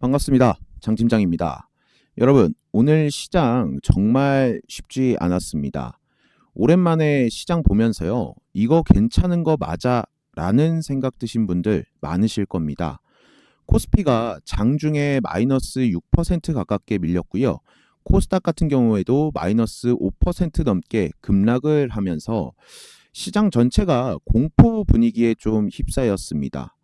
반갑습니다. 장 팀장입니다. 여러분, 오늘 시장 정말 쉽지 않았습니다. 오랜만에 시장 보면서요, 이거 괜찮은 거 맞아? 라는 생각 드신 분들 많으실 겁니다. 코스피가 장중에 마이너스 6% 가깝게 밀렸고요. 코스닥 같은 경우에도 마이너스 5% 넘게 급락을 하면서 시장 전체가 공포 분위기에 좀 휩싸였습니다.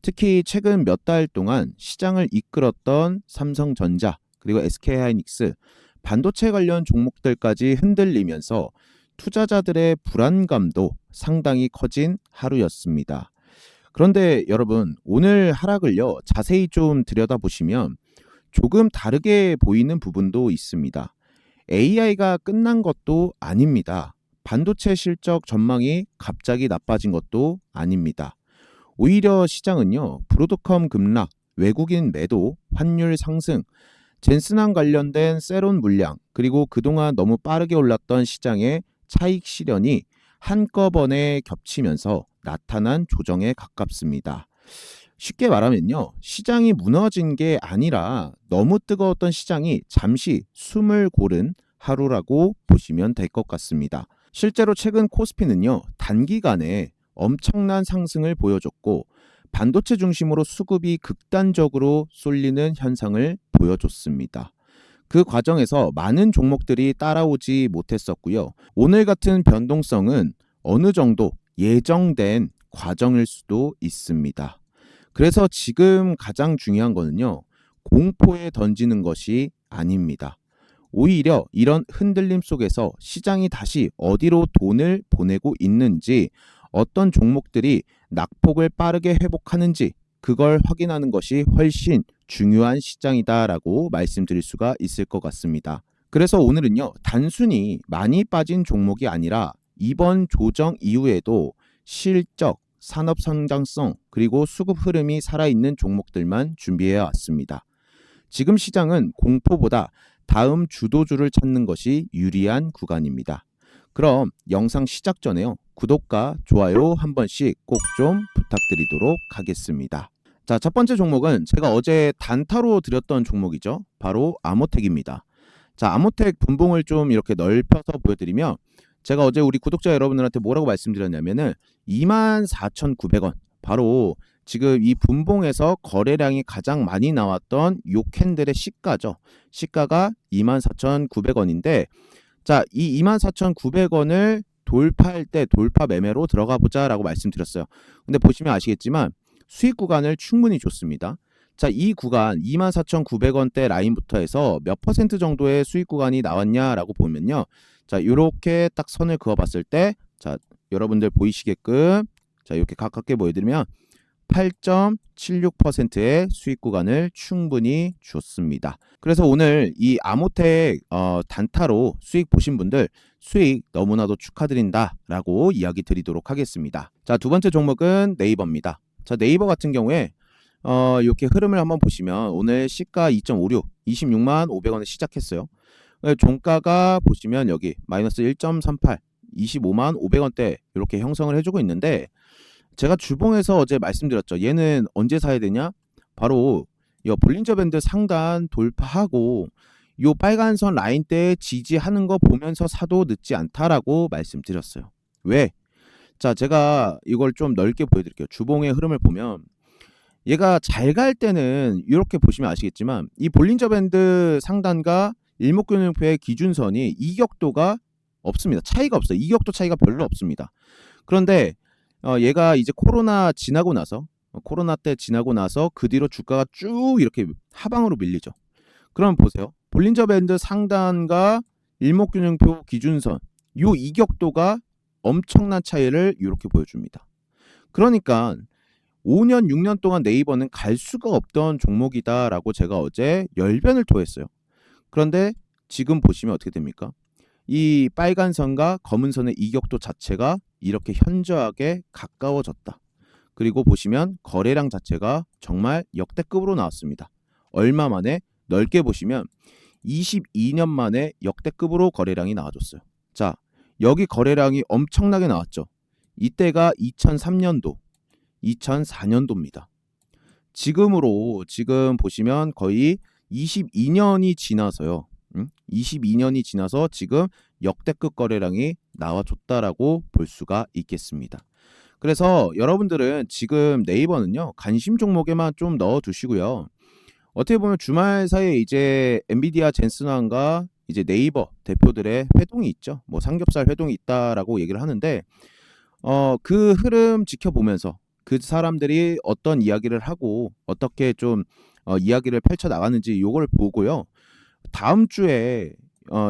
특히 최근 몇 달 동안 시장을 이끌었던 삼성전자 그리고 SK하이닉스 반도체 관련 종목들까지 흔들리면서 투자자들의 불안감도 상당히 커진 하루였습니다. 그런데 여러분, 오늘 하락을요, 자세히 좀 들여다보시면 조금 다르게 보이는 부분도 있습니다. AI가 끝난 것도 아닙니다. 반도체 실적 전망이 갑자기 나빠진 것도 아닙니다. 오히려 시장은요, 브로드컴 급락, 외국인 매도, 환율 상승, 젠슨항 관련된 세론 물량, 그리고 그동안 너무 빠르게 올랐던 시장의 차익 실현이 한꺼번에 겹치면서 나타난 조정에 가깝습니다. 쉽게 말하면요, 시장이 무너진 게 아니라 너무 뜨거웠던 시장이 잠시 숨을 고른 하루라고 보시면 될 것 같습니다. 실제로 최근 코스피는요, 단기간에 엄청난 상승을 보여줬고 반도체 중심으로 수급이 극단적으로 쏠리는 현상을 보여줬습니다. 그 과정에서 많은 종목들이 따라오지 못했었고요. 오늘 같은 변동성은 어느 정도 예정된 과정일 수도 있습니다. 그래서 지금 가장 중요한 거는요, 공포에 던지는 것이 아닙니다. 오히려 이런 흔들림 속에서 시장이 다시 어디로 돈을 보내고 있는지, 어떤 종목들이 낙폭을 빠르게 회복하는지 그걸 확인하는 것이 훨씬 중요한 시장이다라고 말씀드릴 수가 있을 것 같습니다. 그래서 오늘은요, 단순히 많이 빠진 종목이 아니라 이번 조정 이후에도 실적, 산업 성장성, 그리고 수급 흐름이 살아있는 종목들만 준비해 왔습니다. 지금 시장은 공포보다 다음 주도주를 찾는 것이 유리한 구간입니다. 그럼 영상 시작 전에요, 구독과 좋아요 한 번씩 꼭 좀 부탁드리도록 하겠습니다. 자, 첫 번째 종목은 제가 어제 단타로 드렸던 종목이죠. 바로 아모텍입니다. 자, 아모텍 분봉을 좀 이렇게 넓혀서 보여드리면, 제가 어제 우리 구독자 여러분들한테 뭐라고 말씀드렸냐면은 24,900원, 바로 지금 이 분봉에서 거래량이 가장 많이 나왔던 요 캔들의 시가죠. 시가가 24,900원인데, 자, 이 24,900원을 돌파할 때 돌파 매매로 들어가 보자라고 말씀드렸어요. 근데 보시면 아시겠지만 수익 구간을 충분히 줬습니다. 자, 이 구간 24,900원대 라인부터 해서 몇 퍼센트 정도의 수익 구간이 나왔냐라고 보면요. 자, 이렇게 딱 선을 그어 봤을 때, 자, 여러분들 보이시게끔, 자, 이렇게 가깝게 보여드리면 8.76%의 수익 구간을 충분히 줬습니다. 그래서 오늘 이 아모텍 단타로 수익 보신 분들 수익 너무나도 축하드린다라고 이야기 드리도록 하겠습니다. 자, 두 번째 종목은 네이버입니다. 자, 네이버 같은 경우에 이렇게 흐름을 한번 보시면 오늘 시가 2.56, 26만 500원에 시작했어요. 종가가 보시면 여기 마이너스 1.38, 25만 500원대 이렇게 형성을 해주고 있는데, 제가 주봉에서 어제 말씀드렸죠. 얘는 언제 사야 되냐? 바로 이 볼린저 밴드 상단 돌파하고 요 빨간 선 라인대에 지지하는 거 보면서 사도 늦지 않다라고 말씀드렸어요. 왜? 자, 제가 이걸 좀 넓게 보여드릴게요. 주봉의 흐름을 보면 얘가 잘 갈 때는 이렇게 보시면 아시겠지만 이 볼린저 밴드 상단과 일목균형표의 기준선이 이격도가 없습니다. 차이가 없어요. 이격도 차이가 별로 없습니다. 그런데 얘가 이제 코로나 때 지나고 나서 그 뒤로 주가가 쭉 이렇게 하방으로 밀리죠. 그럼 보세요. 볼린저 밴드 상단과 일목균형표 기준선, 요 이격도가 엄청난 차이를 이렇게 보여줍니다. 그러니까 5년, 6년 동안 네이버는 갈 수가 없던 종목이다라고 제가 어제 열변을 토했어요. 그런데 지금 보시면 어떻게 됩니까? 이 빨간 선과 검은 선의 이격도 자체가 이렇게 현저하게 가까워졌다. 그리고 보시면 거래량 자체가 정말 역대급으로 나왔습니다. 얼마 만에? 넓게 보시면 22년 만에 역대급으로 거래량이 나와줬어요. 자, 여기 거래량이 엄청나게 나왔죠. 이때가 2003년도, 2004년도입니다. 지금 보시면 거의 22년이 지나서요. 22년이 지나서 지금 역대급 거래량이 나와줬다라고 볼 수가 있겠습니다. 그래서 여러분들은 지금 네이버는요, 관심 종목에만 좀 넣어두시고요. 어떻게 보면 주말 사이에 이제 엔비디아 젠슨왕과 이제 네이버 대표들의 회동이 있죠. 뭐 삼겹살 회동이 있다라고 얘기를 하는데, 그 흐름 지켜보면서 그 사람들이 어떤 이야기를 하고 어떻게 좀 이야기를 펼쳐 나가는지 요걸 보고요. 다음 주에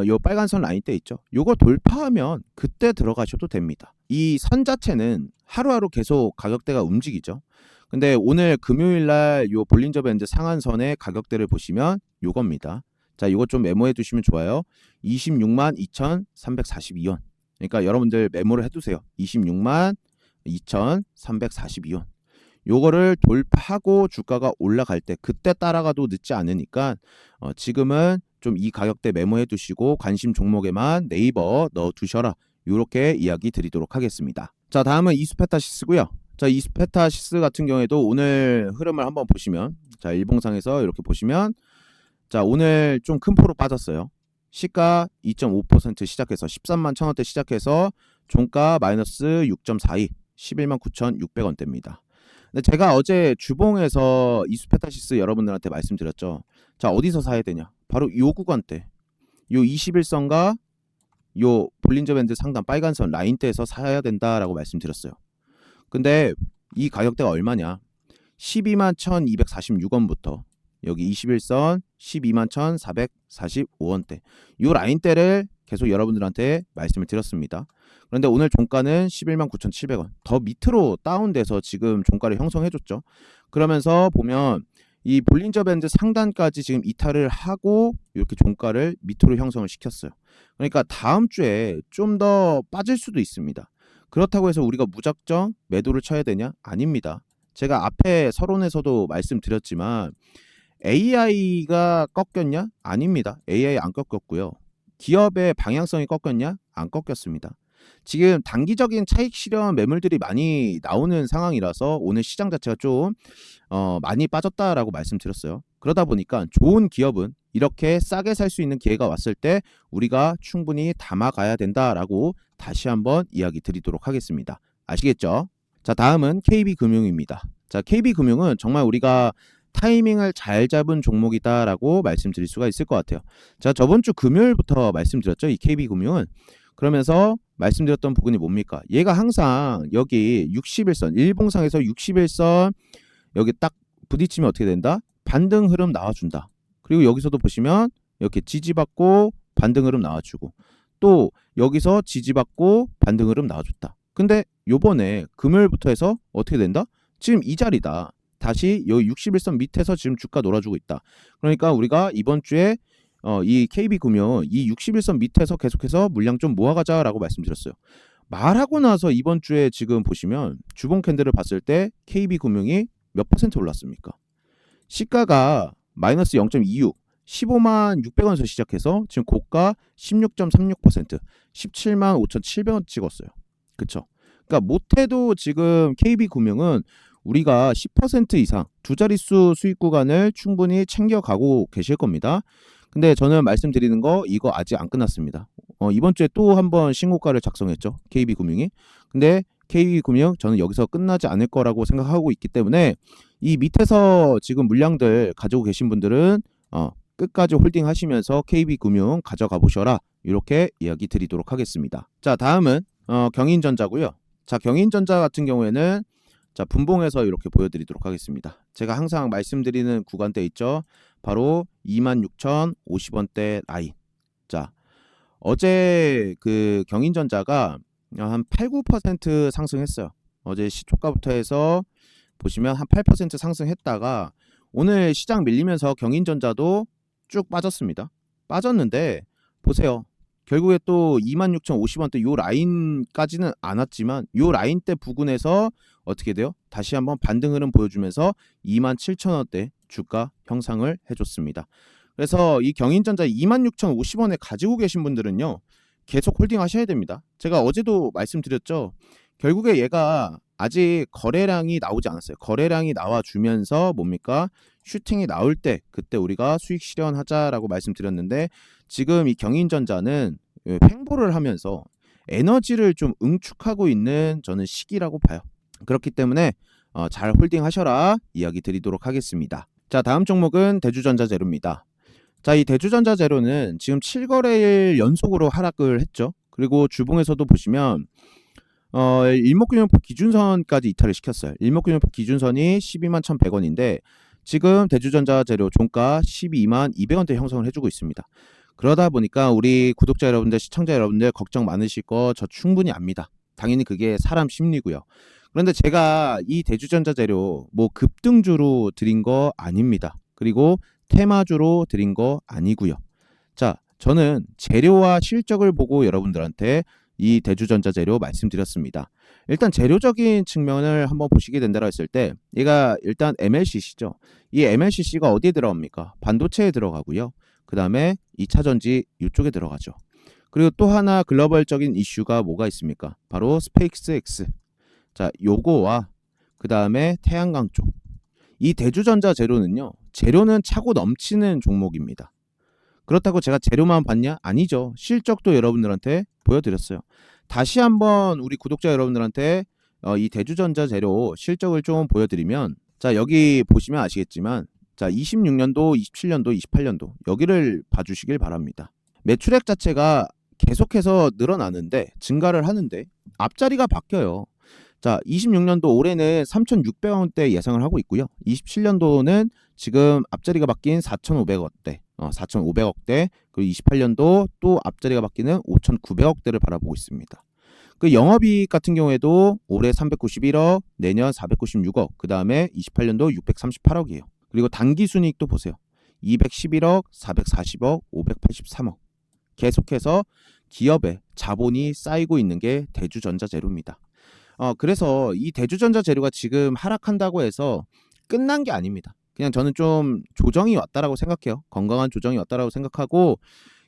요 빨간선 라인 때 있죠. 요거 돌파하면 그때 들어가셔도 됩니다. 이 선 자체는 하루하루 계속 가격대가 움직이죠. 근데 오늘 금요일 날 요 볼린저 밴드 상한선의 가격대를 보시면 요겁니다. 자, 요거 좀 메모해 두시면 좋아요. 26만 2,342원. 그러니까 여러분들 메모를 해 두세요. 26만 2,342원. 요거를 돌파하고 주가가 올라갈 때 그때 따라가도 늦지 않으니까 지금은 좀 이 가격대 메모해 두시고 관심 종목에만 네이버 넣어 두셔라. 요렇게 이야기 드리도록 하겠습니다. 자, 다음은 이수페타시스고요. 자, 이수페타시스 같은 경우에도 오늘 흐름을 한번 보시면, 자, 일봉상에서 이렇게 보시면, 자, 오늘 좀 큰 포로 빠졌어요. 시가 2.5% 시작해서 13만 1,000원대 시작해서 종가 마이너스 6.42, 11만 9,600원대입니다. 근데 제가 어제 주봉에서 이수페타시스 여러분들한테 말씀드렸죠. 자, 어디서 사야 되냐? 바로 요 구간대, 요 21선과 요 볼린저 밴드 상단 빨간선 라인대에서 사야 된다라고 말씀드렸어요. 근데 이 가격대가 얼마냐? 12만 1,246원부터 여기 21선 12만 1,445원대, 요 라인대를 계속 여러분들한테 말씀을 드렸습니다. 그런데 오늘 종가는 11만 9,700원, 더 밑으로 다운돼서 지금 종가를 형성해줬죠. 그러면서 보면 이 볼린저 밴드 상단까지 지금 이탈을 하고 이렇게 종가를 밑으로 형성을 시켰어요. 그러니까 다음 주에 좀 더 빠질 수도 있습니다. 그렇다고 해서 우리가 무작정 매도를 쳐야 되냐? 아닙니다. 제가 앞에 서론에서도 말씀드렸지만 AI가 꺾였냐? 아닙니다. AI 안 꺾였고요. 기업의 방향성이 꺾였냐? 안 꺾였습니다. 지금 단기적인 차익 실현 매물들이 많이 나오는 상황이라서 오늘 시장 자체가 좀 많이 빠졌다라고 말씀드렸어요. 그러다 보니까 좋은 기업은 이렇게 싸게 살 수 있는 기회가 왔을 때 우리가 충분히 담아가야 된다라고 다시 한번 이야기 드리도록 하겠습니다. 아시겠죠? 자, 다음은 KB금융입니다. 자, KB금융은 정말 우리가 타이밍을 잘 잡은 종목이다라고 말씀드릴 수가 있을 것 같아요. 자, 저번 주 금요일부터 말씀드렸죠. 이 KB금융은. 그러면서 말씀드렸던 부분이 뭡니까? 얘가 항상 여기 61선, 일봉상에서 61선 여기 딱 부딪히면 어떻게 된다? 반등 흐름 나와준다. 그리고 여기서도 보시면 이렇게 지지받고 반등 흐름 나와주고, 또 여기서 지지받고 반등 흐름 나와줬다. 근데 요번에 금요일부터 해서 어떻게 된다? 지금 이 자리다. 다시 여기 61선 밑에서 지금 주가 놀아주고 있다. 그러니까 우리가 이번 주에 이 KB금융 이 61선 밑에서 계속해서 물량 좀 모아가자라고 말씀드렸어요. 말하고 나서 이번 주에 지금 보시면 주봉 캔들을 봤을 때 KB금융이 몇 퍼센트 올랐습니까? 시가가 마이너스 0.26, 15만 600원에서 시작해서 지금 고가 16.36%, 17만 5,700원 찍었어요. 그쵸? 그러니까 못해도 지금 KB금융은 우리가 10% 이상 두 자릿수 수익 구간을 충분히 챙겨가고 계실 겁니다. 근데 저는 말씀드리는 거 이거 아직 안 끝났습니다. 이번 주에 또 한번 신고가를 작성했죠. KB금융이. 근데 KB금융 저는 여기서 끝나지 않을 거라고 생각하고 있기 때문에 이 밑에서 지금 물량들 가지고 계신 분들은 끝까지 홀딩 하시면서 KB금융 가져가 보셔라. 이렇게 이야기 드리도록 하겠습니다. 자, 다음은 경인전자고요. 자, 경인전자 같은 경우에는 자, 분봉에서 이렇게 보여드리도록 하겠습니다. 제가 항상 말씀드리는 구간대 있죠. 바로 26,050원대 라인. 자, 어제 그 경인전자가 한 8, 9% 상승했어요. 어제 시초가부터 해서 보시면 한 8% 상승했다가 오늘 시장 밀리면서 경인전자도 쭉 빠졌습니다. 빠졌는데 보세요. 결국에 또 26,050원대 요 라인까지는 안 왔지만 요 라인대 부근에서 어떻게 돼요? 다시 한번 반등 흐름 보여주면서 27,000원대 주가 형상을 해줬습니다. 그래서 이 경인전자 26,050원에 가지고 계신 분들은요, 계속 홀딩 하셔야 됩니다. 제가 어제도 말씀드렸죠. 결국에 얘가 아직 거래량이 나오지 않았어요. 거래량이 나와주면서 뭡니까? 슈팅이 나올 때 그때 우리가 수익 실현하자라고 말씀드렸는데 지금 이 경인전자는 횡보를 하면서 에너지를 좀 응축하고 있는 저는 시기라고 봐요. 그렇기 때문에 잘 홀딩 하셔라 이야기 드리도록 하겠습니다. 자, 다음 종목은 대주전자재료입니다. 자, 이 대주전자재료는 지금 7거래일 연속으로 하락을 했죠. 그리고 주봉에서도 보시면 일목균형표 기준선까지 이탈을 시켰어요. 일목균형표 기준선이 12만 1,100원인데 지금 대주전자재료 종가 12만 200원대 형성을 해주고 있습니다. 그러다 보니까 우리 구독자 여러분들, 시청자 여러분들 걱정 많으실 거 저 충분히 압니다. 당연히 그게 사람 심리고요. 그런데 제가 이 대주전자재료 뭐 급등주로 드린 거 아닙니다. 그리고 테마주로 드린 거 아니고요. 자, 저는 재료와 실적을 보고 여러분들한테 이 대주전자재료 말씀드렸습니다. 일단 재료적인 측면을 한번 보시게 된다고 했을 때 얘가 일단 MLCC죠. 이 MLCC가 어디에 들어갑니까? 반도체에 들어가고요. 그 다음에 2차전지 이쪽에 들어가죠. 그리고 또 하나 글로벌적인 이슈가 뭐가 있습니까? 바로 스페이스X. 자, 요거와 그 다음에 태양광 쪽. 이 대주전자 재료는요. 재료는 차고 넘치는 종목입니다. 그렇다고 제가 재료만 봤냐? 아니죠. 실적도 여러분들한테 보여드렸어요. 다시 한번 우리 구독자 여러분들한테 이 대주전자 재료 실적을 좀 보여드리면 자, 여기 보시면 아시겠지만 자, 26년도, 27년도, 28년도 여기를 봐주시길 바랍니다. 매출액 자체가 계속해서 늘어나는데 증가를 하는데 앞자리가 바뀌어요. 자, 26년도 올해는 3,600원대 예상을 하고 있고요. 27년도는 지금 앞자리가 바뀐 4,500원대, 4,500억대, 그리고 28년도 또 앞자리가 바뀌는 5,900억대를 바라보고 있습니다. 그 영업이익 같은 경우에도 올해 391억, 내년 496억, 그 다음에 28년도 638억이에요. 그리고 당기순이익도 보세요. 211억, 440억, 583억. 계속해서 기업의 자본이 쌓이고 있는 게 대주전자재료입니다. 그래서 이 대주전자재료가 지금 하락한다고 해서 끝난 게 아닙니다. 그냥 저는 좀 조정이 왔다라고 생각해요. 건강한 조정이 왔다라고 생각하고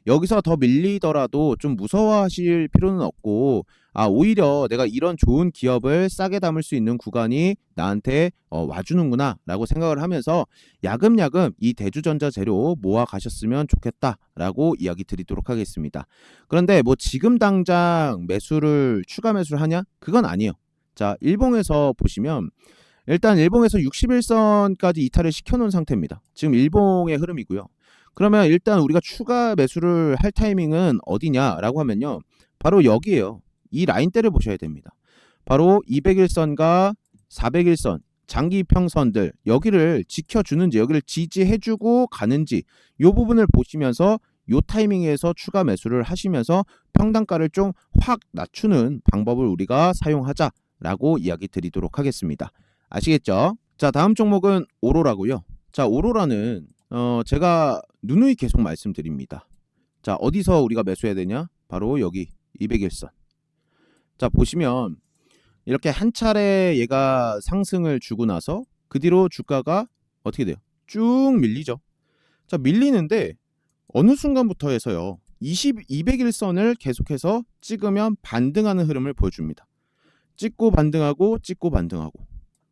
여기서 더 밀리더라도 좀 무서워하실 필요는 없고 오히려 내가 이런 좋은 기업을 싸게 담을 수 있는 구간이 나한테 와주는구나 라고 생각을 하면서 야금야금 이 대주전자 재료 모아 가셨으면 좋겠다라고 이야기 드리도록 하겠습니다. 그런데 뭐 지금 당장 매수를 추가 매수를 하냐? 그건 아니에요. 자, 일봉에서 보시면 일단 일봉에서 61선까지 이탈을 시켜놓은 상태입니다. 지금 일봉의 흐름이고요. 그러면 일단 우리가 추가 매수를 할 타이밍은 어디냐라고 하면요. 바로 여기에요. 이 라인대를 보셔야 됩니다. 바로 201선과 401선 장기 평선들 여기를 지켜주는지 여기를 지지해주고 가는지 이 부분을 보시면서 이 타이밍에서 추가 매수를 하시면서 평단가를 좀 확 낮추는 방법을 우리가 사용하자라고 이야기 드리도록 하겠습니다. 아시겠죠? 자, 다음 종목은 오로라고요. 자, 오로라는 제가 누누이 계속 말씀드립니다. 자, 어디서 우리가 매수해야 되냐? 바로 여기 201선. 자, 보시면 이렇게 한 차례 얘가 상승을 주고 나서 그 뒤로 주가가 어떻게 돼요? 쭉 밀리죠. 자, 밀리는데 어느 순간부터 해서요. 201선을 계속해서 찍으면 반등하는 흐름을 보여줍니다. 찍고 반등하고 찍고 반등하고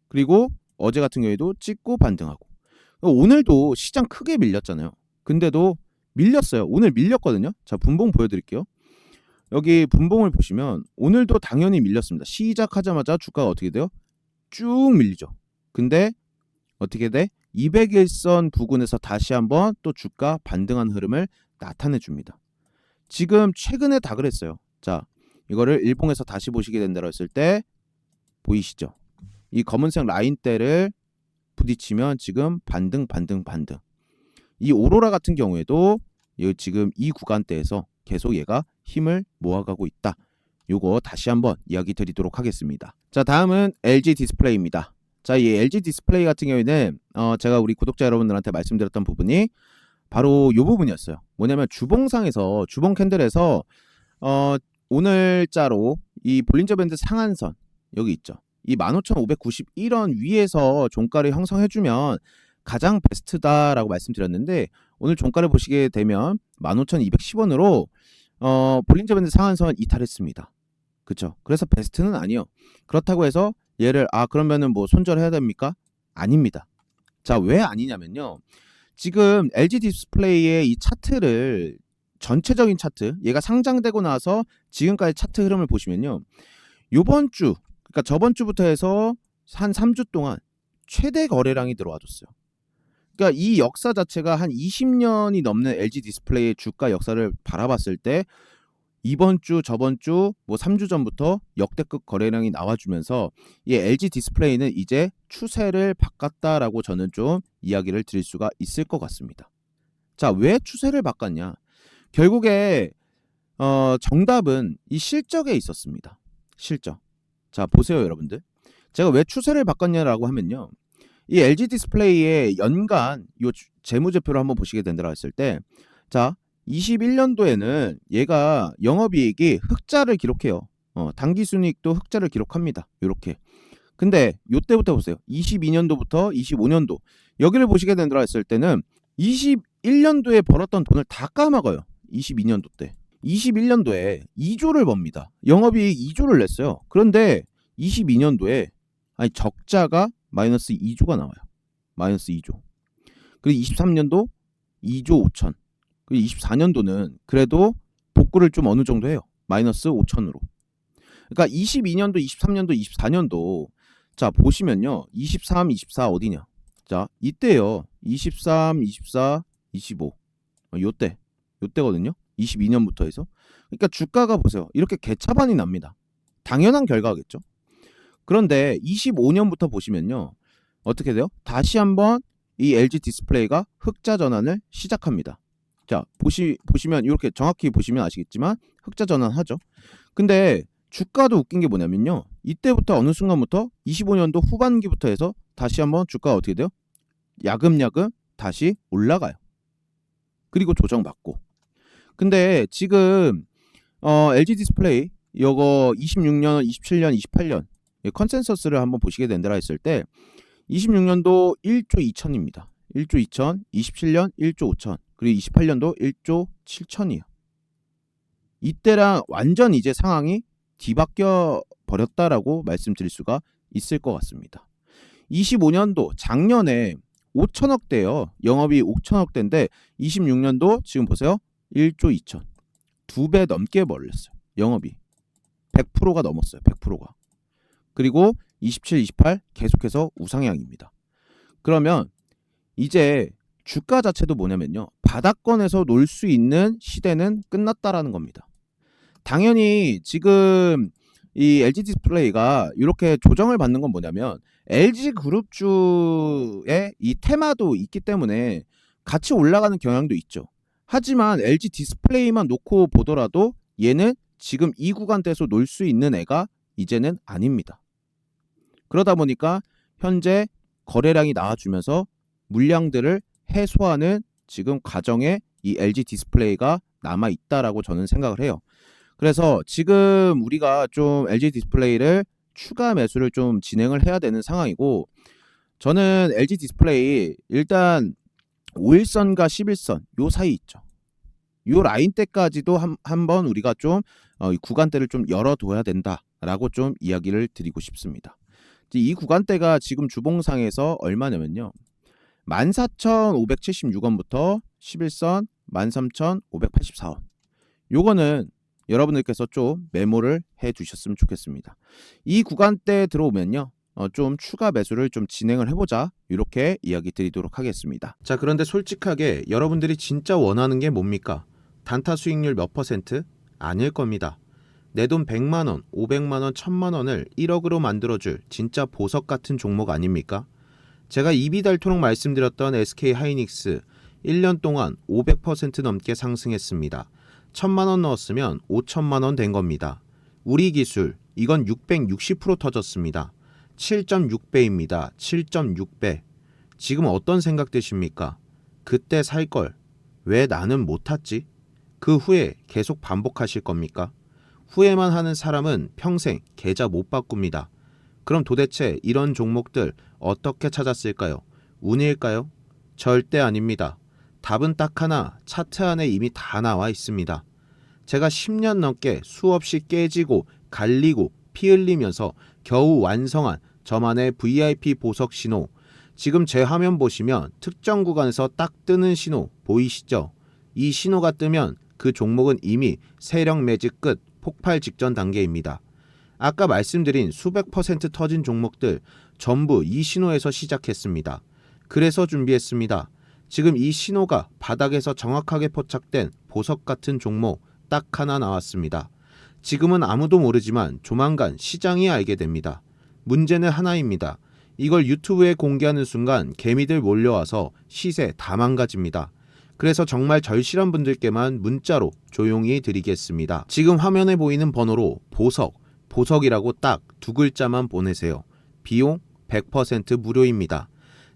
그리고 어제 같은 경우에도 찍고 반등하고 오늘도 시장 크게 밀렸잖아요. 근데도 밀렸어요. 오늘 밀렸거든요. 자, 분봉 보여드릴게요. 여기 분봉을 보시면 오늘도 당연히 밀렸습니다. 시작하자마자 주가가 어떻게 돼요? 쭉 밀리죠. 근데 어떻게 돼? 201선 부근에서 다시 한번 또 주가 반등한 흐름을 나타내 줍니다. 지금 최근에 다 그랬어요. 자, 이거를 일봉에서 다시 보시게 된다고 했을 때 보이시죠? 이 검은색 라인대를 부딪히면 지금 반등. 이 오로라 같은 경우에도 지금 이 구간대에서 계속 얘가 힘을 모아가고 있다. 요거 다시 한번 이야기 드리도록 하겠습니다. 자, 다음은 LG 디스플레이입니다. 자, 이 LG 디스플레이 같은 경우에는 제가 우리 구독자 여러분들한테 말씀드렸던 부분이 바로 이 부분이었어요. 뭐냐면 주봉상에서 주봉 캔들에서 오늘자로 이 볼린저 밴드 상한선 여기 있죠. 이 15,591원 위에서 종가를 형성해주면 가장 베스트다라고 말씀드렸는데 오늘 종가를 보시게 되면 15,210원으로 볼린저 밴드 상한선 이탈했습니다. 그렇죠? 그래서 베스트는 아니에요. 그렇다고 해서 얘를 그러면은 뭐 손절해야 됩니까? 아닙니다. 자, 왜 아니냐면요. 지금 LG 디스플레이의 이 차트를 전체적인 차트, 얘가 상장되고 나서 지금까지 차트 흐름을 보시면요. 요번 주, 그러니까 저번 주부터 해서 한 3주 동안 최대 거래량이 들어와줬어요. 그러니까 이 역사 자체가 한 20년이 넘는 LG 디스플레이의 주가 역사를 바라봤을 때 이번 주, 저번 주, 뭐 3주 전부터 역대급 거래량이 나와주면서 이 LG 디스플레이는 이제 추세를 바꿨다라고 저는 좀 이야기를 드릴 수가 있을 것 같습니다. 자, 왜 추세를 바꿨냐? 결국에 정답은 이 실적에 있었습니다. 실적. 자, 보세요, 여러분들. 제가 왜 추세를 바꿨냐라고 하면요. 이 LG 디스플레이의 연간 요 재무제표를 한번 보시게 된다고 했을 때, 자, 21년도에는 얘가 영업이익이 흑자를 기록해요. 당기순이익도 흑자를 기록합니다. 이렇게. 근데 요때부터 보세요. 22년도부터 25년도 여기를 보시게 된다고 했을 때는 21년도에 벌었던 돈을 다 까먹어요. 22년도 때. 21년도에 2조를 법니다. 영업이익 2조를 냈어요. 그런데 22년도에 적자가 마이너스 2조가 나와요. 마이너스 2조. 그리고 23년도 2조 5천. 그리고 24년도는 그래도 복구를 좀 어느 정도 해요. 마이너스 5천으로. 그러니까 22년도, 23년도, 24년도 자 보시면요. 23, 24 어디냐. 자 이때요. 23, 24, 25 요때거든요. 22년부터 해서. 그러니까 주가가 보세요. 이렇게 개차반이 납니다. 당연한 결과겠죠. 그런데 25년부터 보시면요. 어떻게 돼요? 다시 한번 이 LG 디스플레이가 흑자 전환을 시작합니다. 자, 보시면 이렇게 정확히 보시면 아시겠지만 흑자 전환하죠. 근데 주가도 웃긴 게 뭐냐면요. 이때부터 어느 순간부터 25년도 후반기부터 해서 다시 한번 주가가 어떻게 돼요? 야금야금 다시 올라가요. 그리고 조정받고. 근데 지금 LG 디스플레이 이거 26년, 27년, 28년 컨센서스를 한번 보시게 된다라 했을 때 26년도 1조 2천입니다. 1조 2천, 27년 1조 5천, 그리고 28년도 1조 7천이에요. 이때랑 완전 이제 상황이 뒤바뀌어 버렸다라고 말씀드릴 수가 있을 것 같습니다. 25년도 작년에 5천억대요. 영업이 5천억대인데 26년도 지금 보세요. 1조 2천. 2배 넘게 벌렸어요. 영업이. 100%가 넘었어요. 100%가. 그리고 27, 28 계속해서 우상향입니다. 그러면 이제 주가 자체도 뭐냐면요. 바닥권에서 놀 수 있는 시대는 끝났다라는 겁니다. 당연히 지금 이 LG 디스플레이가 이렇게 조정을 받는 건 뭐냐면 LG 그룹주의 이 테마도 있기 때문에 같이 올라가는 경향도 있죠. 하지만 LG 디스플레이만 놓고 보더라도 얘는 지금 이 구간대에서 놀 수 있는 애가 이제는 아닙니다. 그러다 보니까 현재 거래량이 나와주면서 물량들을 해소하는 지금 과정에 이 LG 디스플레이가 남아있다라고 저는 생각을 해요. 그래서 지금 우리가 좀 LG 디스플레이를 추가 매수를 좀 진행을 해야 되는 상황이고, 저는 LG 디스플레이 일단 5일선과 11선 요 사이 있죠. 요 라인 때까지도 한번 우리가 좀 구간대를 좀 열어둬야 된다라고 좀 이야기를 드리고 싶습니다. 이 구간대가 지금 주봉상에서 얼마냐면요. 14,576원부터 11선 13,584원. 요거는 여러분들께서 좀 메모를 해 두셨으면 좋겠습니다. 이 구간대에 들어오면요. 좀 추가 매수를 좀 진행을 해보자. 이렇게 이야기 드리도록 하겠습니다. 자, 그런데 솔직하게 여러분들이 진짜 원하는 게 뭡니까? 단타 수익률 몇 %? 아닐 겁니다. 내 돈 100만원, 500만원, 1000만원을 1억으로 만들어줄 진짜 보석 같은 종목 아닙니까? 제가 입이 닳도록 말씀드렸던 SK하이닉스 1년 동안 500% 넘게 상승했습니다. 1000만원 넣었으면 5천만원 된 겁니다. 우리 기술 이건 660% 터졌습니다. 7.6배입니다. 7.6배. 지금 어떤 생각 드십니까? 그때 살 걸 왜 나는 못 탔지? 그 후에 계속 반복하실 겁니까? 후회만 하는 사람은 평생 계좌 못 바꿉니다. 그럼 도대체 이런 종목들 어떻게 찾았을까요? 운일까요? 절대 아닙니다. 답은 딱 하나, 차트 안에 이미 다 나와 있습니다. 제가 10년 넘게 수없이 깨지고 갈리고 피 흘리면서 겨우 완성한 저만의 VIP 보석 신호. 지금 제 화면 보시면 특정 구간에서 딱 뜨는 신호 보이시죠? 이 신호가 뜨면 그 종목은 이미 세력 매집 끝 폭발 직전 단계입니다. 아까 말씀드린 수백 % 터진 종목들 전부 이 신호에서 시작했습니다. 그래서 준비했습니다. 지금 이 신호가 바닥에서 정확하게 포착된 보석 같은 종목 딱 하나 나왔습니다. 지금은 아무도 모르지만 조만간 시장이 알게 됩니다. 문제는 하나입니다. 이걸 유튜브에 공개하는 순간 개미들 몰려와서 시세 다 망가집니다. 그래서 정말 절실한 분들께만 문자로 조용히 드리겠습니다. 지금 화면에 보이는 번호로 보석이라고 딱 두 글자만 보내세요. 비용 100% 무료입니다.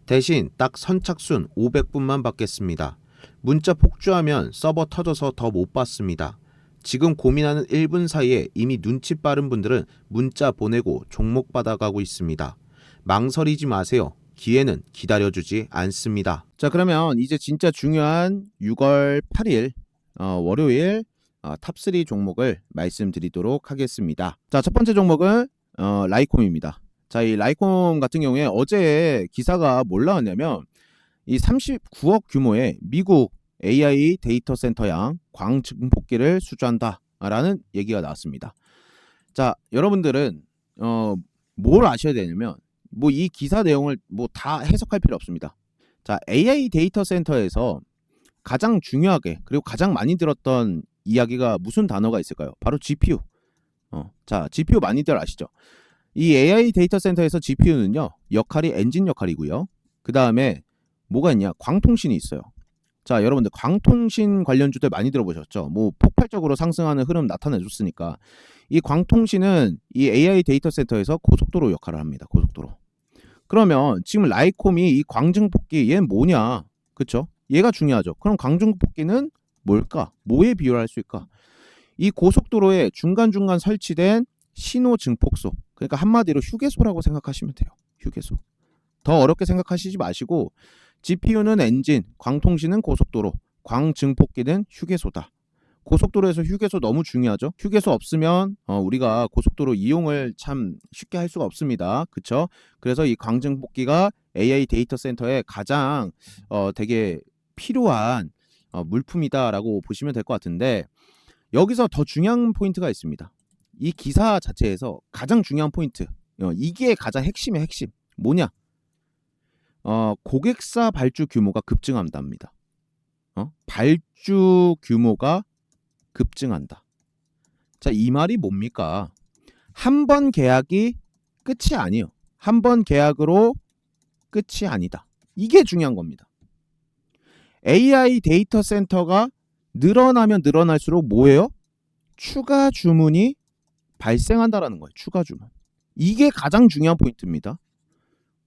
대신 딱 선착순 500분만 받겠습니다. 문자 폭주하면 서버 터져서 더 못 받습니다. 지금 고민하는 1분 사이에 이미 눈치 빠른 분들은 문자 보내고 종목 받아가고 있습니다. 망설이지 마세요. 기회는 기다려주지 않습니다. 자, 그러면 이제 진짜 중요한 6월 8일 월요일 탑3 종목을 말씀드리도록 하겠습니다. 자, 첫 번째 종목은 라이콤입니다. 자, 이 라이콤 같은 경우에 어제 기사가 뭘 나왔냐면 이 39억 규모의 미국 AI 데이터 센터양 광증폭기를 수주한다 라는 얘기가 나왔습니다. 자, 여러분들은 뭘 아셔야 되냐면 뭐 이 기사 내용을 뭐 다 해석할 필요 없습니다. 자, AI 데이터 센터에서 가장 중요하게 그리고 가장 많이 들었던 이야기가 무슨 단어가 있을까요? 바로 GPU. 자, GPU 많이들 아시죠? 이 AI 데이터 센터에서 GPU는요, 역할이 엔진 역할이고요. 그 다음에 뭐가 있냐? 광통신이 있어요. 자, 여러분들 광통신 관련주들 많이 들어보셨죠? 뭐 폭발적으로 상승하는 흐름 나타내줬으니까 이 광통신은 이 AI 데이터 센터에서 고속도로 역할을 합니다. 고속도로. 그러면 지금 라이콤이 이 광증폭기 얘는 뭐냐? 그쵸? 얘가 중요하죠. 그럼 광증폭기는 뭘까? 뭐에 비유할 수 있을까? 이 고속도로에 중간중간 설치된 신호 증폭소. 그러니까 한마디로 휴게소라고 생각하시면 돼요. 휴게소. 더 어렵게 생각하시지 마시고 GPU는 엔진, 광통신은 고속도로, 광증폭기는 휴게소다. 고속도로에서 휴게소 너무 중요하죠. 휴게소 없으면 우리가 고속도로 이용을 참 쉽게 할 수가 없습니다. 그쵸? 그래서 이 광증폭기가 AI 데이터 센터에 가장 되게 필요한 물품이다라고 보시면 될 것 같은데 여기서 더 중요한 포인트가 있습니다. 이 기사 자체에서 가장 중요한 포인트 이게 가장 핵심의 핵심 뭐냐? 고객사 발주 규모가 급증한답니다. 발주 규모가 급증한다. 자, 이 말이 뭡니까? 한 번 계약이 끝이 아니에요. 한 번 계약으로 끝이 아니다. 이게 중요한 겁니다. AI 데이터 센터가 늘어나면 늘어날수록 뭐예요? 추가 주문이 발생한다라는 거예요. 추가 주문. 이게 가장 중요한 포인트입니다.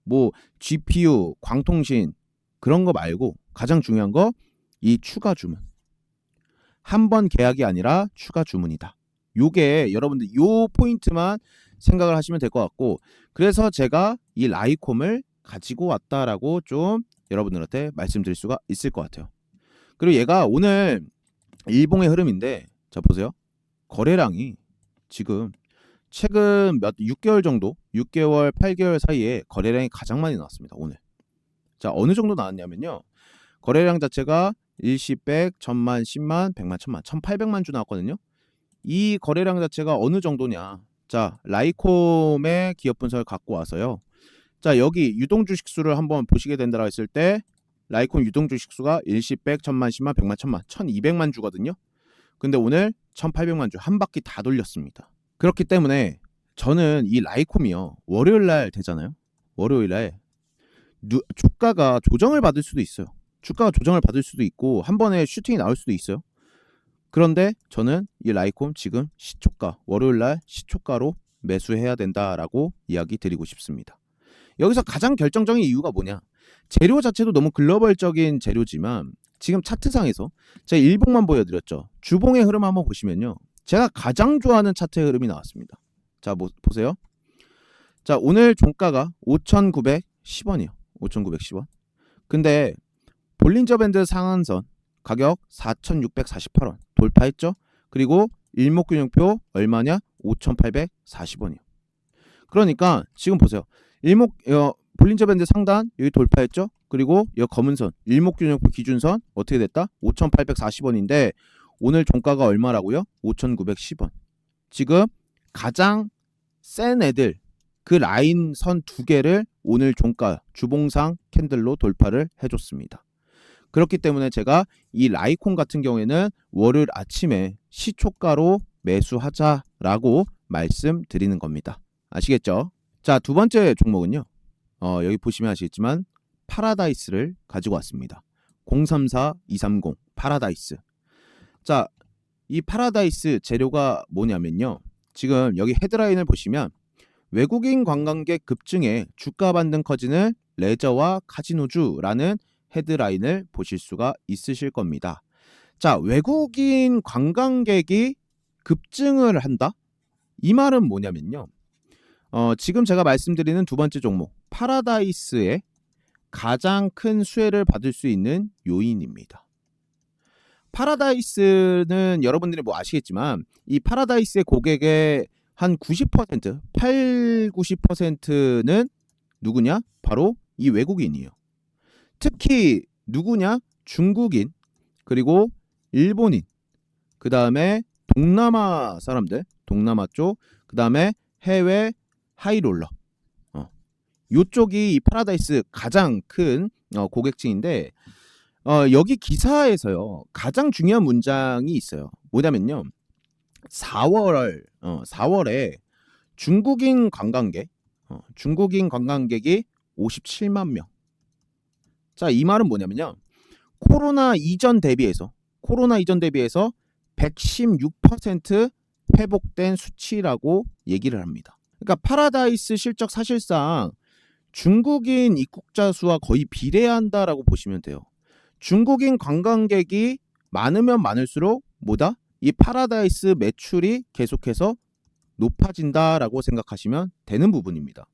뭐 GPU, 광통신 그런 거 말고 가장 중요한 거 이 추가 주문. 한 번 계약이 아니라 추가 주문이다. 요게 여러분들 요 포인트만 생각을 하시면 될 것 같고 그래서 제가 이 라이콤을 가지고 왔다라고 좀 여러분들한테 말씀드릴 수가 있을 것 같아요. 그리고 얘가 오늘 일봉의 흐름인데 자 보세요. 거래량이 지금 최근 6개월 정도 6개월 8개월 사이에 거래량이 가장 많이 나왔습니다. 오늘. 자 어느 정도 나왔냐면요. 거래량 자체가 일시 100, 1000만, 10만, 100만, 1000만, 1800만 주 나왔거든요. 이 거래량 자체가 어느 정도냐. 자 라이콤의 기업 분석을 갖고 와서요. 자 여기 유동 주식 수를 한번 보시게 된다고 했을 때 라이콤 유동 주식 수가 일시 100, 1000만, 10만, 100만, 1000만, 1200만 주거든요. 근데 오늘 1800만 주 한 바퀴 다 돌렸습니다. 그렇기 때문에 저는 이 라이콤이요. 월요일 날 되잖아요. 월요일 날 주가가 조정을 받을 수도 있어요. 주가가 조정을 받을 수도 있고 한 번에 슈팅이 나올 수도 있어요. 그런데 저는 이 라이콤 지금 시초가 월요일 날 시초가로 매수해야 된다라고 이야기 드리고 싶습니다. 여기서 가장 결정적인 이유가 뭐냐? 재료 자체도 너무 글로벌적인 재료지만 지금 차트상에서 제가 일봉만 보여드렸죠. 주봉의 흐름 한번 보시면요. 제가 가장 좋아하는 차트의 흐름이 나왔습니다. 자 보세요. 자 오늘 종가가 5,910원이요. 5,910원. 근데 볼린저 밴드 상한선 가격 4,648원 돌파했죠. 그리고 일목균형표 얼마냐? 5,840원이요. 그러니까 지금 보세요. 볼린저 밴드 상단 여기 돌파했죠. 그리고 이 검은 선 일목균형표 기준선 어떻게 됐다? 5,840원인데 오늘 종가가 얼마라고요? 5,910원. 지금 가장 센 애들 그 라인 선 두 개를 오늘 종가 주봉상 캔들로 돌파를 해줬습니다. 그렇기 때문에 제가 이 라이콘 같은 경우에는 월요일 아침에 시초가로 매수하자라고 말씀드리는 겁니다. 아시겠죠? 자, 두 번째 종목은요. 여기 보시면 아시겠지만 파라다이스를 가지고 왔습니다. 034230 파라다이스. 자, 이 파라다이스 재료가 뭐냐면요. 지금 여기 헤드라인을 보시면 외국인 관광객 급증에 주가 반등 커지는 레저와 카지노주라는 헤드라인을 보실 수가 있으실 겁니다. 자, 외국인 관광객이 급증을 한다? 이 말은 뭐냐면요. 지금 제가 말씀드리는 두 번째 종목 파라다이스의 가장 큰 수혜를 받을 수 있는 요인입니다. 파라다이스는 여러분들이 뭐 아시겠지만 이 파라다이스의 고객의 한 90%, 90%는 누구냐? 바로 이 외국인이에요. 특히 누구냐? 중국인, 그리고 일본인, 그 다음에 동남아 사람들, 동남아 쪽, 그 다음에 해외 하이롤러. 요쪽이 이 파라다이스 가장 큰 고객층인데 여기 기사에서요 가장 중요한 문장이 있어요. 뭐냐면요. 4월에 중국인 관광객이 57만 명. 자, 이 말은 뭐냐면요. 코로나 이전 대비해서 116% 회복된 수치라고 얘기를 합니다. 그러니까 파라다이스 실적 사실상 중국인 입국자 수와 거의 비례한다라고 보시면 돼요. 중국인 관광객이 많으면 많을수록 뭐다? 이 파라다이스 매출이 계속해서 높아진다라고 생각하시면 되는 부분입니다.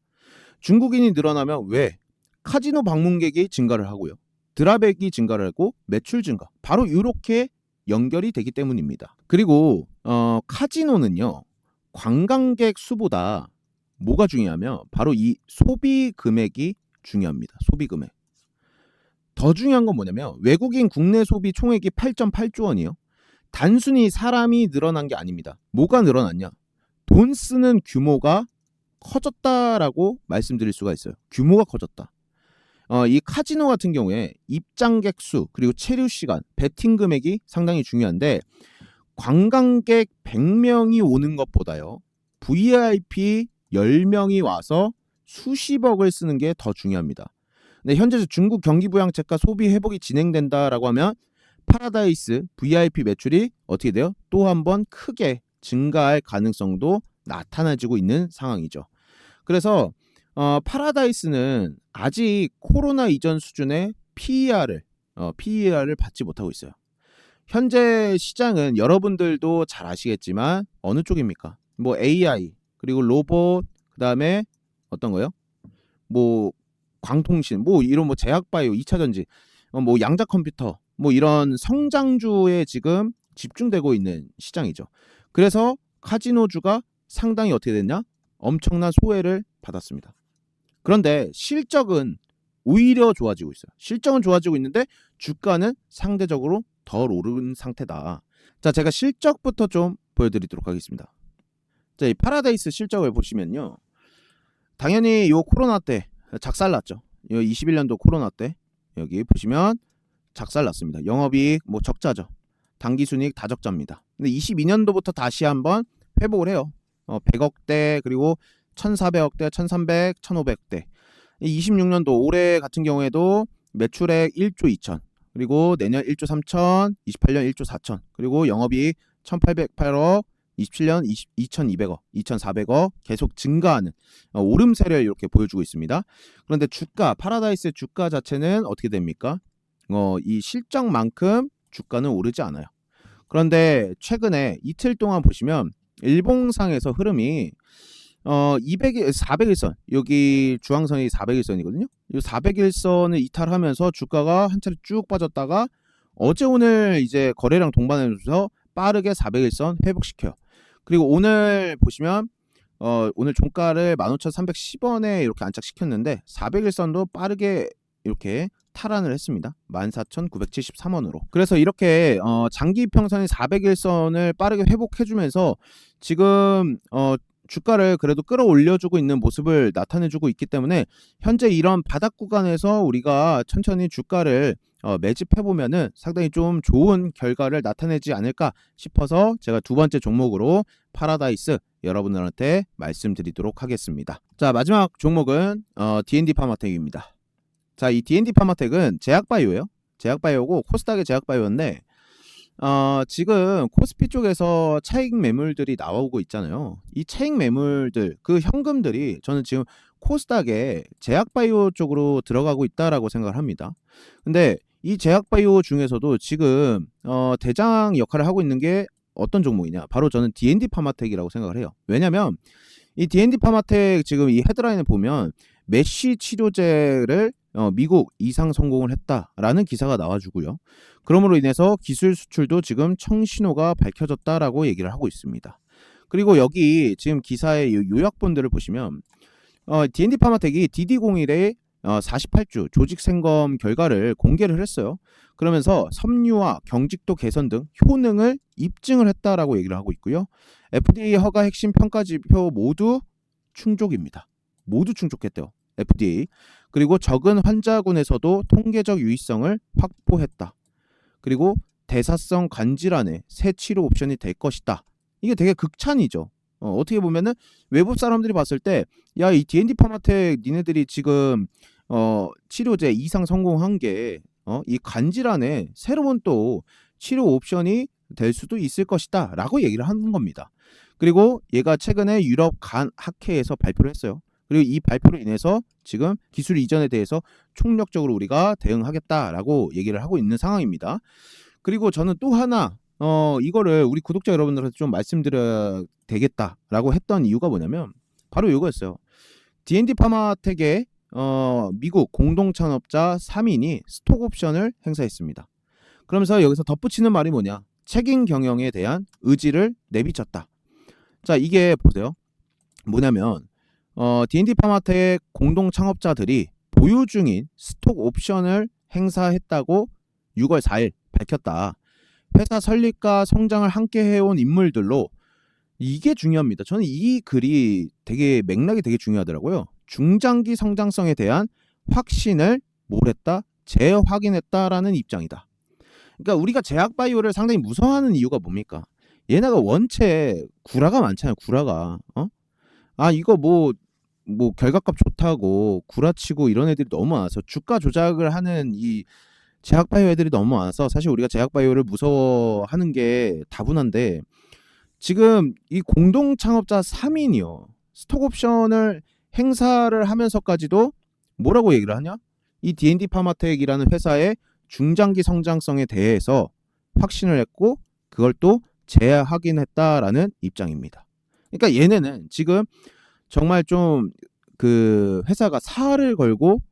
중국인이 늘어나면 왜? 카지노 방문객이 증가를 하고요. 드랍액이 증가를 하고 매출 증가. 바로 이렇게 연결이 되기 때문입니다. 그리고 카지노는요. 관광객 수보다 뭐가 중요하면 바로 이 소비 금액이 중요합니다. 소비 금액. 더 중요한 건 뭐냐면 외국인 국내 소비 총액이 8.8조 원이요. 단순히 사람이 늘어난 게 아닙니다. 뭐가 늘어났냐? 돈 쓰는 규모가 커졌다라고 말씀드릴 수가 있어요. 규모가 커졌다. 이 카지노 같은 경우에 입장객 수 그리고 체류 시간, 베팅 금액이 상당히 중요한데 관광객 100명이 오는 것보다요. VIP 10명이 와서 수십억을 쓰는 게 더 중요합니다. 근데 현재 중국 경기 부양책과 소비 회복이 진행된다라고 하면 파라다이스 VIP 매출이 어떻게 돼요? 또 한 번 크게 증가할 가능성도 나타나지고 있는 상황이죠. 그래서 파라다이스는 아직 코로나 이전 수준의 PER을 받지 못하고 있어요. 현재 시장은 여러분들도 잘 아시겠지만 어느 쪽입니까? 뭐 AI 그리고 로봇 그다음에 어떤 거요? 뭐 광통신 뭐 이런 뭐 제약바이오 2차전지 뭐 양자 컴퓨터 뭐 이런 성장주에 지금 집중되고 있는 시장이죠. 그래서 카지노주가 상당히 어떻게 됐냐? 엄청난 소외를 받았습니다. 그런데 실적은 오히려 좋아지고 있어요. 실적은 좋아지고 있는데 주가는 상대적으로 덜 오른 상태다. 자, 제가 실적부터 좀 보여드리도록 하겠습니다. 자, 이 파라다이스 실적을 보시면요. 당연히 요 코로나 때 작살났죠. 21년도 코로나 때 여기 보시면 작살났습니다. 영업이익 뭐 적자죠. 당기순이익 다 적자입니다. 근데 22년도부터 다시 한번 회복을 해요. 100억대 그리고 1,400억대, 1,300, 1,500대. 26년도 올해 같은 경우에도 매출액 1조 2천, 그리고 내년 1조 3천, 28년 1조 4천, 그리고 영업이익 1,808억, 27년 2,200억, 2,400억 계속 증가하는 오름세를 이렇게 보여주고 있습니다. 그런데 주가, 파라다이스의 주가 자체는 어떻게 됩니까? 이 실적만큼 주가는 오르지 않아요. 그런데 최근에 이틀 동안 보시면 일봉상에서 흐름이 400일선 여기 주황선이 400일선이거든요. 이 400일선을 이탈하면서 주가가 한 차례 쭉 빠졌다가 어제 오늘 이제 거래량 동반하면서 빠르게 400일선 회복시켜요. 그리고 오늘 보시면 오늘 종가를 15,310원에 이렇게 안착시켰는데 400일선도 빠르게 이렇게 탈환을 했습니다. 14,973원으로. 그래서 이렇게 장기 평선인 400일선을 빠르게 회복해주면서 지금 주가를 그래도 끌어올려주고 있는 모습을 나타내주고 있기 때문에 현재 이런 바닥 구간에서 우리가 천천히 주가를 매집해보면은 상당히 좀 좋은 결과를 나타내지 않을까 싶어서 제가 두 번째 종목으로 파라다이스 여러분들한테 말씀드리도록 하겠습니다. 자, 마지막 종목은 D&D 파마텍입니다. 자, 이 D&D 파마텍은 제약바이오예요. 제약바이오고 코스닥의 제약바이오인데 지금 코스피 쪽에서 차익 매물들이 나오고 있잖아요. 이 차익 매물들, 그 현금들이 저는 지금 코스닥의 제약바이오 쪽으로 들어가고 있다라고 생각을 합니다. 근데 이 제약바이오 중에서도 지금 대장 역할을 하고 있는 게 어떤 종목이냐? 바로 저는 D&D 파마텍이라고 생각을 해요. 왜냐면 이 D&D 파마텍 지금 이 헤드라인을 보면 메쉬 치료제를 미국 이상 성공을 했다라는 기사가 나와주고요. 그러므로 인해서 기술 수출도 지금 청신호가 밝혀졌다라고 얘기를 하고 있습니다. 그리고 여기 지금 기사의 요약본들을 보시면 D&D 파마텍이 DD01의 48주 조직 생검 결과를 공개를 했어요. 그러면서 섬유와 경직도 개선 등 효능을 입증을 했다라고 얘기를 하고 있고요. FDA 허가 핵심 평가 지표 모두 충족입니다. 모두 충족했대요. FDA. 그리고 적은 환자군에서도 통계적 유의성을 확보했다. 그리고 대사성 간질환의 새 치료 옵션이 될 것이다. 이게 되게 극찬이죠. 어떻게 보면은 외국 사람들이 봤을 때 야, 이 D&D 파마텍 니네들이 지금 치료제 이상 성공한 게 이 간질환의 새로운 또 치료 옵션이 될 수도 있을 것이다 라고 얘기를 하는 겁니다. 그리고 얘가 최근에 유럽 간 학회에서 발표를 했어요. 그리고 이 발표로 인해서 지금 기술 이전에 대해서 총력적으로 우리가 대응하겠다라고 얘기를 하고 있는 상황입니다. 그리고 저는 또 하나 이거를 우리 구독자 여러분들한테 좀 말씀드려야 되겠다라고 했던 이유가 뭐냐면 바로 이거였어요. D&D 파마텍의 미국 공동 창업자 3인이 스톡 옵션을 행사했습니다. 그러면서 여기서 덧붙이는 말이 뭐냐? 책임 경영에 대한 의지를 내비쳤다. 자, 이게 보세요. 뭐냐면 D&D 파마텍 공동 창업자들이 보유 중인 스톡 옵션을 행사했다고 6월 4일 밝혔다. 회사 설립과 성장을 함께 해온 인물들로 이게 중요합니다. 저는 이 글이 되게 맥락이 되게 중요하더라고요. 중장기 성장성에 대한 확신을 몰했다, 재확인했다라는 입장이다. 그러니까 우리가 제약바이오를 상당히 무서워하는 이유가 뭡니까? 얘네가 원체 구라가 많잖아요. 구라가. 이거 뭐 결과값 좋다고 구라치고 이런 애들이 너무 많아서 주가 조작을 하는 이 제약바이오 애들이 너무 많아서 사실 우리가 제약바이오를 무서워하는 게 다분한데 지금 이 공동 창업자 3인이요. 스톡 옵션을 행사를 하면서까지도 뭐라고 얘기를 하냐? 이 D&D 파마텍이라는 회사의 중장기 성장성에 대해서 확신을 했고 그걸 또 재확인했다라는 입장입니다. 그러니까 얘네는 지금 정말 좀 그 회사가 사활을 걸고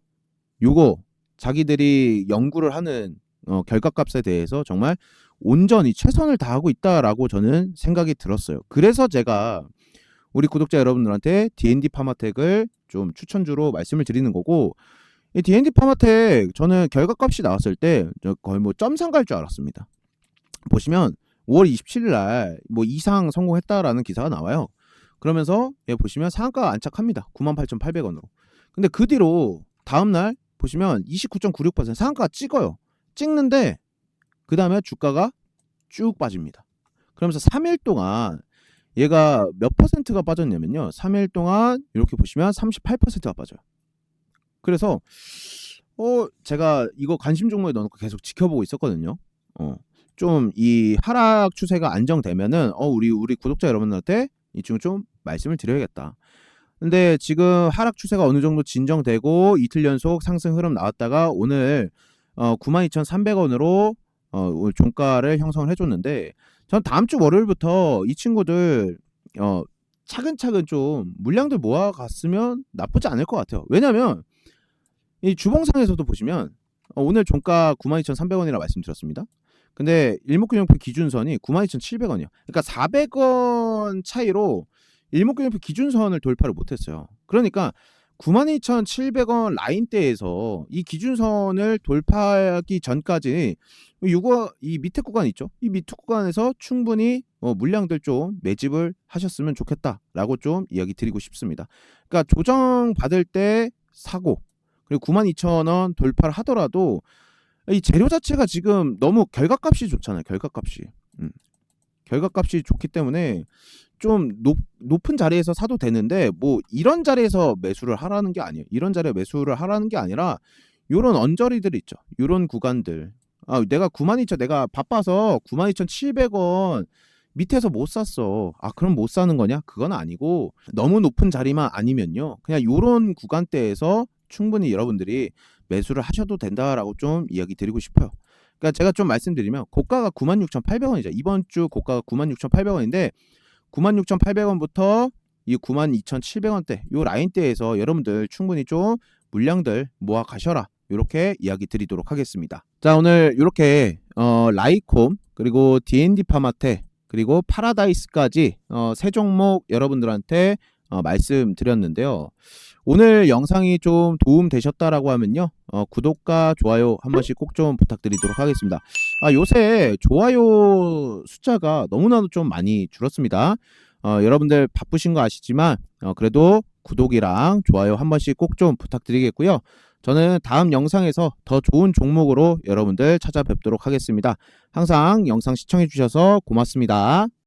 요거 자기들이 연구를 하는 결과값에 대해서 정말 온전히 최선을 다하고 있다라고 저는 생각이 들었어요. 그래서 제가 우리 구독자 여러분들한테 D&D 파마텍을 좀 추천주로 말씀을 드리는 거고 이 D&D 파마텍 저는 결과값이 나왔을 때 거의 뭐 점상 갈 줄 알았습니다. 보시면 5월 27일 날 뭐 이상 성공했다라는 기사가 나와요. 그러면서 얘 보시면 상한가가 안착합니다. 98,800원으로. 근데 그 뒤로 다음날 보시면 29.96% 상한가가 찍어요. 찍는데 그 다음에 주가가 쭉 빠집니다. 그러면서 3일 동안 얘가 몇 퍼센트가 빠졌냐면요. 3일 동안 이렇게 보시면 38%가 빠져요. 그래서 제가 이거 관심 종목에 넣어놓고 계속 지켜보고 있었거든요. 좀 이 하락 추세가 안정되면은 우리 구독자 여러분들한테 이 친구 좀 말씀을 드려야겠다. 근데 지금 하락 추세가 어느 정도 진정되고 이틀 연속 상승 흐름 나왔다가 오늘 92,300원으로 종가를 형성을 해줬는데 전 다음 주 월요일부터 이 친구들 차근차근 좀 물량들 모아갔으면 나쁘지 않을 것 같아요. 왜냐면 이 주봉상에서도 보시면 오늘 종가 92,300원이라 말씀드렸습니다. 근데 일목균형표 기준선이 92,700원이요. 그러니까 400원 차이로 일목균형표 기준선을 돌파를 못했어요. 그러니까 92,700원 라인대에서 이 기준선을 돌파하기 전까지 이 밑에 구간 있죠? 이 밑에 구간에서 충분히 물량들 좀 매집을 하셨으면 좋겠다라고 좀 이야기 드리고 싶습니다. 그러니까 조정 받을 때 사고, 그리고 92,000원 돌파를 하더라도 이 재료 자체가 지금 너무 결과값이 좋잖아요. 결과값이. 결과값이 좋기 때문에 좀 높은 자리에서 사도 되는데, 뭐 이런 자리에서 매수를 하라는 게 아니에요. 이런 자리에 매수를 하라는 게 아니라 요런 언저리들 있죠. 요런 구간들. 내가 92,000, 내가 바빠서 92,700원 밑에서 못 샀어. 그럼 못 사는 거냐? 그건 아니고, 너무 높은 자리만 아니면요, 그냥 요런 구간대에서 충분히 여러분들이 매수를 하셔도 된다라고 좀 이야기 드리고 싶어요. 그러니까 제가 좀 말씀드리면, 고가가 96,800원이죠. 이번 주 고가가 96,800원인데 96,800원부터 이 92,700원대 요 라인대에서 여러분들 충분히 좀 물량들 모아 가셔라, 이렇게 이야기 드리도록 하겠습니다. 자, 오늘 이렇게 라이콤, 그리고 D&D 파마테, 그리고 파라다이스까지 세 종목 여러분들한테 말씀드렸는데요. 오늘 영상이 좀 도움 되셨다라고 하면요, 구독과 좋아요 한 번씩 꼭 좀 부탁드리도록 하겠습니다. 요새 좋아요 숫자가 너무나도 좀 많이 줄었습니다. 여러분들 바쁘신 거 아시지만 그래도 구독이랑 좋아요 한 번씩 꼭 좀 부탁드리겠고요. 저는 다음 영상에서 더 좋은 종목으로 여러분들 찾아뵙도록 하겠습니다. 항상 영상 시청해 주셔서 고맙습니다.